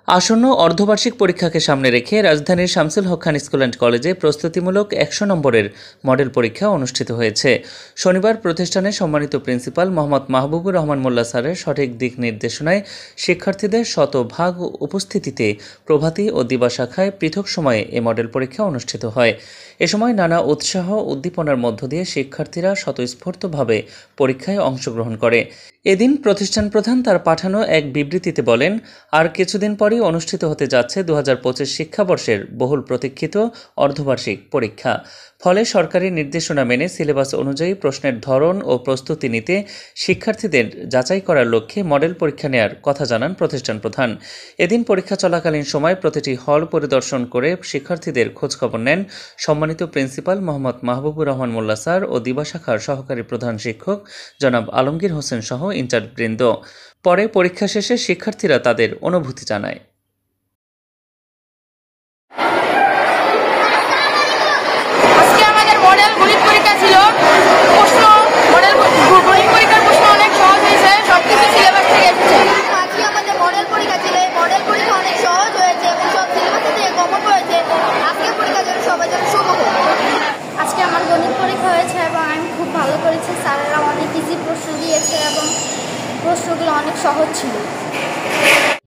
আসন্ন অর্ধবার্ষিক পরীক্ষাকে সামনে রেখে রাজধানীর শামসুল হক খান স্কুল অ্যান্ড কলেজে প্রস্তুতিমূলক 100 নম্বরের মডেল পরীক্ষা অনুষ্ঠিত হয়েছে। শনিবার প্রতিষ্ঠানের সম্মানিত প্রিন্সিপাল মোহাম্মদ মাহবুবুর রহমান মোল্লা স্যারের সঠিক দিক নির্দেশনায় শিক্ষার্থীদের শতভাগ উপস্থিতিতে প্রভাতী ও দিবা শাখায় পৃথক সময়ে এ মডেল পরীক্ষা অনুষ্ঠিত হয়। এ সময় নানা উৎসাহ উদ্দীপনার মধ্য দিয়ে শিক্ষার্থীরা স্বতঃস্ফূর্তভাবে পরীক্ষায় অংশগ্রহণ করে। এদিন প্রতিষ্ঠান প্রধান তার পাঠানো এক বিবৃতিতে বলেন, আর কিছুদিন পরই অনুষ্ঠিত হতে যাচ্ছে 2025 শিক্ষাবর্ষের বহুল প্রতীক্ষিত অর্ধবার্ষিক পরীক্ষা। ফলে সরকারি নির্দেশনা মেনে সিলেবাস অনুযায়ী প্রশ্নের ধরন ও প্রস্তুতি নিতে শিক্ষার্থীদের যাচাই করার লক্ষ্যে মডেল পরীক্ষা নেয়ার কথা জানান প্রতিষ্ঠান প্রধান। এদিন পরীক্ষা চলাকালীন সময় প্রতিটি হল পরিদর্শন করে শিক্ষার্থীদের খোঁজখবর নেন সম্মানিত প্রিন্সিপাল মোহাম্মদ মাহবুবুর রহমান মোল্লা স্যার ও দিবা শাখার সহকারী প্রধান শিক্ষক জনাব আলমগীর হোসেন সহ ইনচার্জবৃন্দ। পরে পরীক্ষা শেষে শিক্ষার্থীরা তাদের অনুভূতি জানায়। আজকে আমাদের মডেল গণিত পরীক্ষা ছিল। মডেল গণিত পরীক্ষার প্রশ্ন অনেক সহজ হয়েছে, সবকিছু সিলেবাস থেকে এসেছে। আজকে আমাদের মডেল পরীক্ষা ছিল। এই মডেল পরীক্ষা অনেক সহজ হয়েছে এবং সব সিলেবাস থেকে কমন হয়েছে। আজকে পরীক্ষার জন্য সবার জন্য শুভ হোক। আজকে আমার গণিত পরীক্ষা হয়েছে এবং আমি খুব ভালো করেছি। স্যারেরা অনেক ইজি প্রশ্ন দিয়েছে এবং প্রশ্নগুলো অনেক সহজ ছিল।